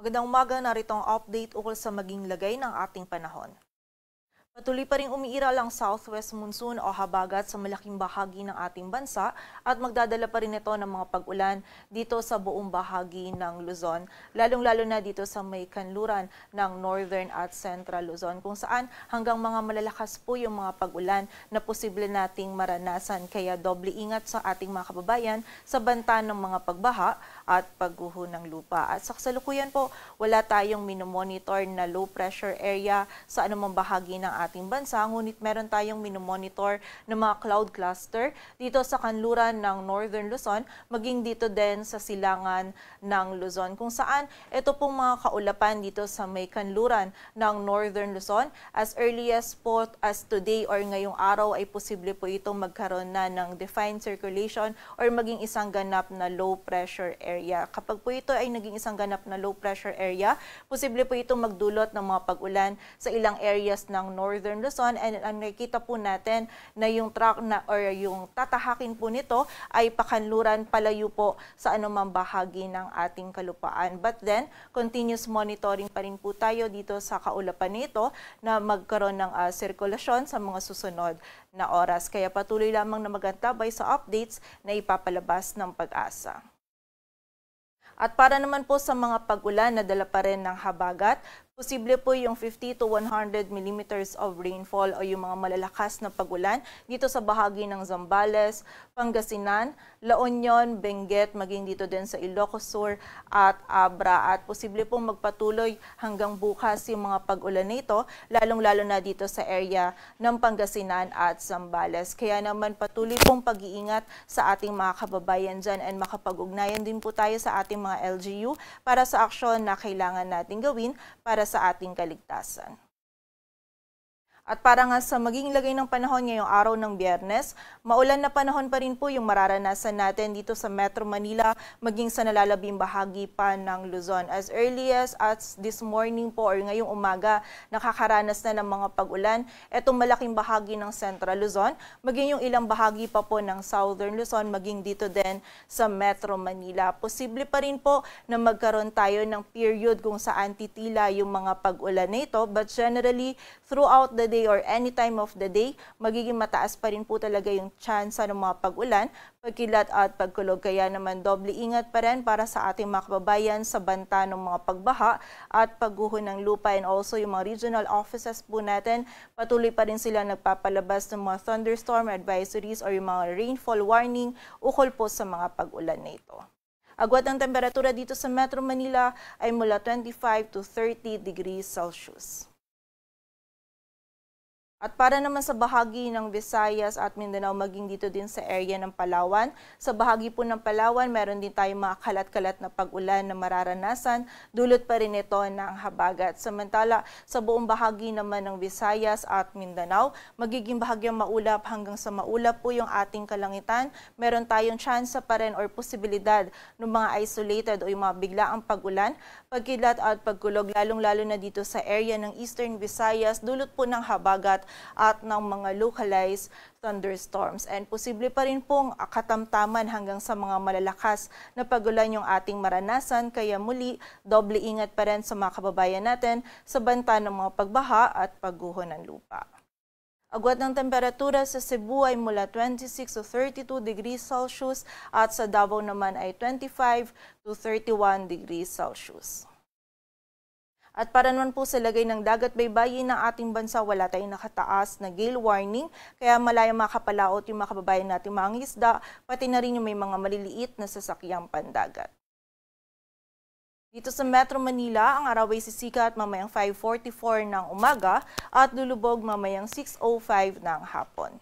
Magandang umaga, narito ang update ukol sa maging lagay ng ating panahon. Patuloy pa rin umiiral ang southwest monsoon o habagat sa malaking bahagi ng ating bansa at magdadala pa rin ito ng mga pag-ulan dito sa buong bahagi ng Luzon, lalong-lalo na dito sa may kanluran ng northern at central Luzon kung saan hanggang mga malalakas po yung mga pag-ulan na posible nating maranasan. Kaya doble ingat sa ating mga kababayan sa banta ng mga pagbaha at pagguho ng lupa. At sa kasalukuyan po, wala tayong minomonitor na low pressure area sa anumang bahagi ng ating bansa, ngunit meron tayong minomonitor ng mga cloud cluster dito sa kanluran ng Northern Luzon, maging dito din sa silangan ng Luzon, kung saan ito pong mga kaulapan dito sa may kanluran ng Northern Luzon as early as today or ngayong araw ay posible po itong magkaroon na ng defined circulation or maging isang ganap na low pressure area. Kapag po ito ay naging isang ganap na low pressure area, posible po itong magdulot ng mga pag-ulan sa ilang areas ng Northern Luzon, and ang nakikita po natin na yung track na or yung tatahakin po nito ay pakanluran palayo po sa anumang bahagi ng ating kalupaan. But then, continuous monitoring pa rin po tayo dito sa kaulapan nito na magkaroon ng sirkulasyon sa mga susunod na oras. Kaya patuloy lamang na magantabay sa updates na ipapalabas ng Pag-asa. At para naman po sa mga pag-ulan na dala pa rin ng habagat, posible po yung 50 to 100 millimeters of rainfall o yung mga malalakas na pag-ulan dito sa bahagi ng Zambales, Pangasinan, La Union, Benguet, maging dito din sa Ilocos Sur at Abra. At posible pong magpatuloy hanggang bukas yung mga pag-ulan nito, lalong-lalo na dito sa area ng Pangasinan at Zambales. Kaya naman patuloy pong pag-iingat sa ating mga kababayan dyan, and makapag-ugnayan din po tayo sa ating mga LGU para sa aksyon na kailangan natin gawin para sa ating kaligtasan. At para nga sa maging lagay ng panahon ngayong araw ng Biyernes, maulan na panahon pa rin po yung mararanasan natin dito sa Metro Manila, maging sa nalalabing bahagi pa ng Luzon. As early as this morning po or ngayong umaga, nakakaranas na ng mga pag-ulan itong malaking bahagi ng Central Luzon, maging yung ilang bahagi pa po ng Southern Luzon, maging dito din sa Metro Manila. Posible pa rin po na magkaroon tayo ng period kung saan titila yung mga pag-ulan nito, but generally, throughout the day or any time of the day, magiging mataas pa rin po talaga yung tsansa ng mga pag-ulan, pagkilat at pagkulog. Kaya naman doble ingat pa rin para sa ating mga kababayan sa banta ng mga pagbaha at pagguho ng lupa, and also yung mga regional offices po natin, patuloy pa rin sila nagpapalabas ng mga thunderstorm advisories or yung mga rainfall warning ukol po sa mga pag-ulan na ito. Agwat ng temperatura dito sa Metro Manila ay mula 25 to 30 degrees Celsius. At para naman sa bahagi ng Visayas at Mindanao, maging dito din sa area ng Palawan. Sa bahagi po ng Palawan, meron din tayong mga kalat-kalat na pag-ulan na mararanasan. Dulot pa rin ito ng habagat. Samantala, sa buong bahagi naman ng Visayas at Mindanao, magiging bahagyang maulap hanggang sa maulap po yung ating kalangitan. Meron tayong tsansa pa rin or posibilidad ng mga isolated o yung mga biglaang pag-ulan, pagkilat at pagkulog, lalong-lalo na dito sa area ng Eastern Visayas, dulot po ng habagat at ng mga localized thunderstorms. And posible pa rin pong katamtaman hanggang sa mga malalakas na pag-ulan yung ating maranasan. Kaya muli, doble ingat pa rin sa mga kababayan natin sa banta ng mga pagbaha at pagguho ng lupa. Agwat ng temperatura sa Cebu ay mula 26 to 32 degrees Celsius at sa Davao naman ay 25 to 31 degrees Celsius. At para naman po sa lagay ng dagat baybayin ng ating bansa, wala tayong nakataas na gale warning, kaya malayang makapalaot yung mga kababayan natin mga isda, pati na rin yung may mga maliliit na sasakyang pandagat. Dito sa Metro Manila, ang araw ay sisikat mamayang 5:44 ng umaga at lulubog mamayang 6:05 ng hapon.